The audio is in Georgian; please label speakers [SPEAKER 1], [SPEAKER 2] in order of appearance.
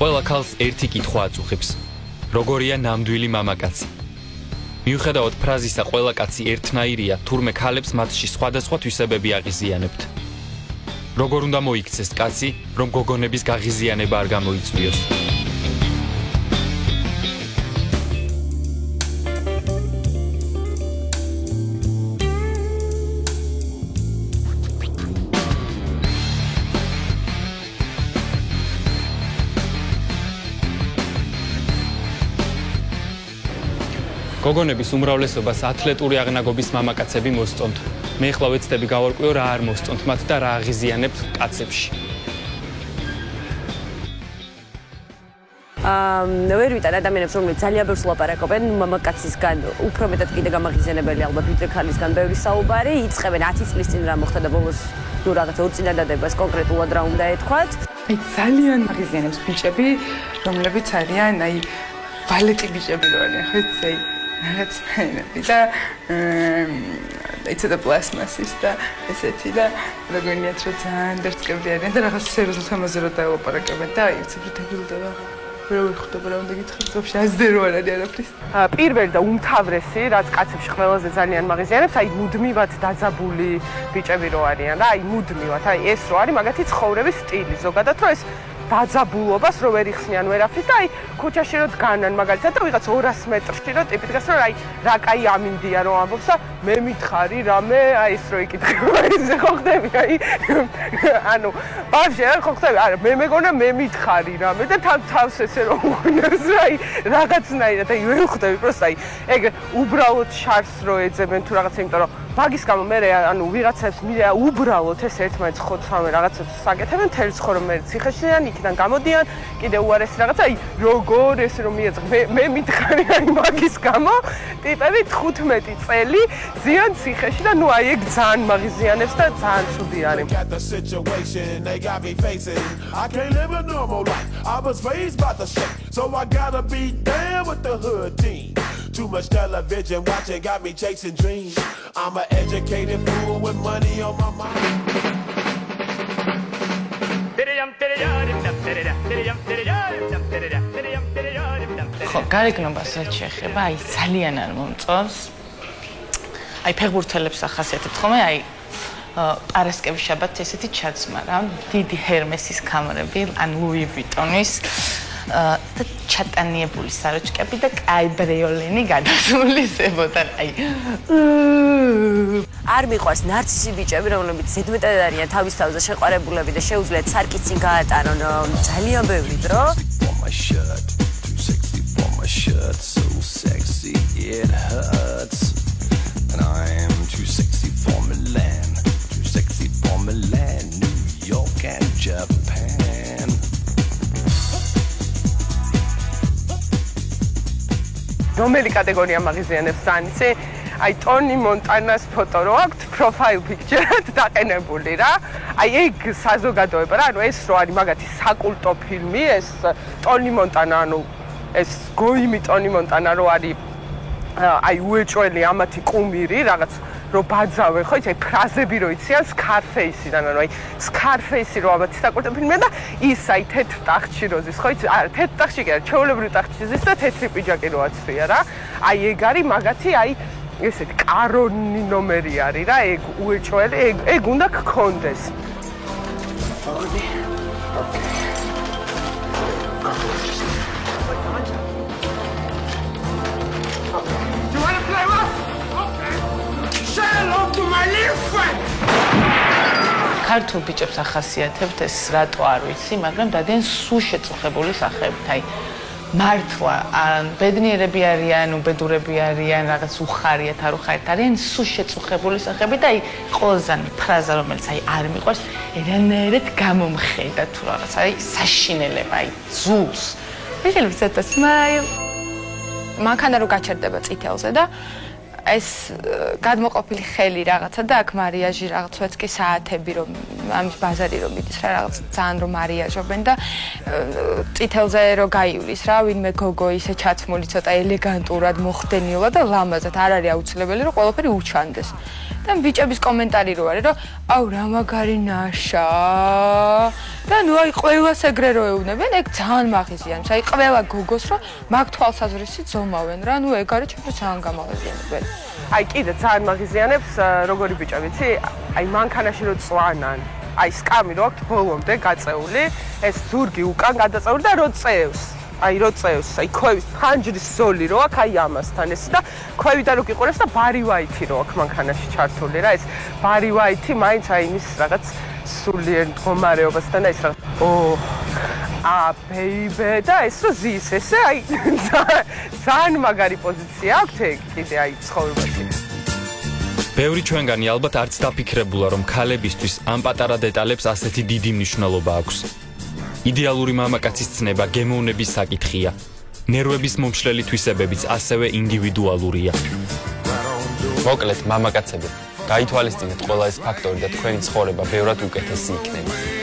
[SPEAKER 1] ყველა ქალს ერთი კითხვა აწუხებს. როგორია ნამდვილი მამაკაცი? მიუხედავად ფრაზისა ყველა კაცი ერთნაირია, თურმე ქალებს მათში სხვადასხვა თვისებები აღიზიანებთ. როგორ უნდა მოიქცეს კაცი, რომ გოგონების გაღიზიანება არ გამოიწვიოს? გოგონების უმრავლესობას ათლეტური აღნაგობის მამაკაცები მოსწონთ. მე ახლა ვეცდები გავარკვიო რა არ მოსწონთ მათ და რა აღიზიანებთ კაცებში.
[SPEAKER 2] ვერ ვიტან ადამიანებს, რომლებიც ძალიან ბევრს ლაპარაკობენ მამაკაცისგან, უფრო მეტად კიდე გამაღიზიანებელი ალბათ ვიდრე ქალისგან ბევრი საუბარი, იწყებენ 10 წლის წინ რა მოხდა და ბოლოს ნუ რაღაც ორწინადადებას კონკრეტულად რა უნდა ეთქვათ.
[SPEAKER 3] აი ძალიან აღიზიანებს ბიჭები, რომლებიც არიან აი ვალეტი ბიჭები რო არიან, ხო იცი? რაღაც ფენები და იცოდა პლასმასის და ესეთი და როგორიათ რომ ძალიან დარწმუნებული არიან და რაღაც სერიოზულ თემაზე რო დაელაპარაკებენ და აი ციფრი დებილდება. ვერ ხვდება რა უნდა გითხრათ, ზოგში აზრი რო არ არის არაფრის.
[SPEAKER 4] პირველი და უმთავრესი, რაც კაცებში ყველაზე ძალიან მაღიზიანებს, აი მუდმივად დაძაბული ბიჭები რო არიან და აი მუდმივად, აი ეს რო არის მაგათი ცხოვრების სტილი ზოგადად, რომ ეს დაძაბულობას რო ვერ იხსნიან ვერაფრით და აი ქუჩაში რო დგანან მაგალითად და ვიღაც 200 მეტრში რო ტიპით გას რომ აი რა კაი ამინდია რომ ამბობს და მე მითხარი რამე აი ეს რო იკითხება ის ხო ხდები აი ანუ ბავშვი არ ხო ხდები არა მე მეგონა მე მითხარი რამე და თავს ესე რომ უღუნებს აი რაღაცნაირად აი ვერ ხდები პროსტ აი ეგ უბრალოდ შარს რო ეძებენ თუ რაღაცა იმიტომ რომ მაგის გამო მე ანუ ვიღაცებს მირა უბრალოდ ეს ერთმანეთს ხოცავენ რაღაცებს საკეთებენ თელ ცხოვრობენ ციხეშიდან იქიდან გამოდიან კიდე უარესი რაღაცა აი როგორ ეს რომ მიეწყ მე მითხარი აი მაგის გამო ტიპები 15 წელი ზიან ციხეში და ნუ აი ეგ ძალიან მაღიზიანებს და ძალიან ცუდი არის
[SPEAKER 5] Too much television watching got me chasing dreams. I'm an educated fool with money on my mind.
[SPEAKER 3] ხო, გარეგნობას რაც შეეხება, აი ძალიან არ მომწონს. აი ფეხბურთელებს ახასიათებთ ხოლმე, აი პარასკევის შაბათს ესეთი ჩაცმა რა, დიდი ჰერმესის კამერები, ან ლუი ვიტონის და ჩატანიებული საროჭკები და კაი ბრიოლინი გადასულისებოდან აი
[SPEAKER 2] არ მიყვარს ნარცისი ბიჭები, რომლებიც ზედმეტად არიან თავის თავზე შეყვარებულები და შეუძლიათ სარკის წინ გაატარონ ძალიან ბევრი დრო.
[SPEAKER 4] რომელი კატეგორია მაღიზიანებს სანიცი? აი ტონი მონტანას ფოტო რო აქვს პროფაილ პიქჩერად დაყენებული რა. აი ეგ საზოგადოება რა, ანუ ეს რო არის მაგათი საკულტო ფილმი, ეს ტონი მონტანა, ანუ ეს გოიმი ტონი მონტანა რო არის აი უეჭველი ამათი კუმირი, რაღაც რო ბაძავენ, ხო იცი, აი ფრაზები რო იციან სკარფეისიდან, ანუ აი სკარფეისი რო ამათი საკულტო ფილმია და ის აი თეთრ ტახტში როზის, ხო იცი, არა თეთრ ტახტში კი არა, ჩვეულებრივ ტახტში ზის და თეთრი პიჯაკი რო აცვია რა. აი ეგ არის მაგათი აი ესეთი კარონი ნომერი არის რა, ეგ უეჭველი, ეგ უნდა გქონდეს.
[SPEAKER 3] ქართულ ბიჭებს ახასიათებთ ეს რატო არ ვიცი, მაგრამ დადიან სულ შეწუხებული სახეებით, აი მართლა ან ბედნიერები არიან, უბედურები არიან, რაღაც უხარიათ, არ უხარიათ არიან, სულ შეწუხებული სახეებით და აი ყველაზე ფრაზა რომელიც აი არ მიყვარს, ერანაირად გამომხედა თუ რაღაც, აი საშინელება, აი ზულს. შეიძლება ცოტა smile.
[SPEAKER 6] მანქანა რო გაჩერდება წითელზე და ეს გადმოყოფილი ხელი რაღაცა და აქ მარიაჟი რაღაც ვეცკი საათები რომ ამის ბაზარი რომ მიდის რა რაღაც ძალიან რომ არიაჟობენ და წითელზე რო გაივლის რა ვინმე გოგო ისე ჩაცმული ცოტა ელეგანტურად მოხდენილად და ლამაზად არ არის აუცილებელი რომ ყველაფერი უჩანდეს და ბიჭების კომენტარი რო არის რომ აუ რა მაგარი ნაშა და ნუ აი ყველას ეგრე რო ეუბნებიან ეგ ძალიან მაღიზიანებს აი ყველა გოგოს რომ მაგ თვალსაზრისით ზომავენ რა ნუ ეგ არის ჩემთვის ძალიან გამაღიზიანებელი
[SPEAKER 4] აი კიდე ძალიან მაღიზიანებს როგორი ბიჭა ვიცი აი მანქანაში რო წვანან აი სკამი რო აქვს ბოლომდე გაწეული ეს ზურგი უკან გადაწეული და რო წევს აი რო წევს აი ქვევის ფანჯრის ზოლი რო აქვს აი ამასთან ეს და ქვევიდან რო გიყურებს და ბარი ვაითი რო აქვს მანქანაში ჩართული რა ეს ბარი ვაითი მაინც აი იმის რაღაც სულიერ მდგომარეობასთან და ეს რაღაც ბეიბე და ეს რო ზის ესე აი ძალიან მაგარი პოზიცია აქვს ეგ კიდე აი ცხოვრებაში
[SPEAKER 1] ბევრი ჩვენგანი ალბათ არც დაფიქრებულა რომ ქალებისთვის ამ პატარა დეტალებს ასეთი დიდი მნიშვნელობა აქვს იდეალური მამაკაცის ცნება გემოვნების საკითხია ნერვების მომშლელი თვისებებიც ასევე ინდივიდუალურია მოკლედ მამაკაცები გაითვალისწინეთ ყველა ეს ფაქტორი და თქვენი ცხოვრება ბევრად უკეთესი იქნება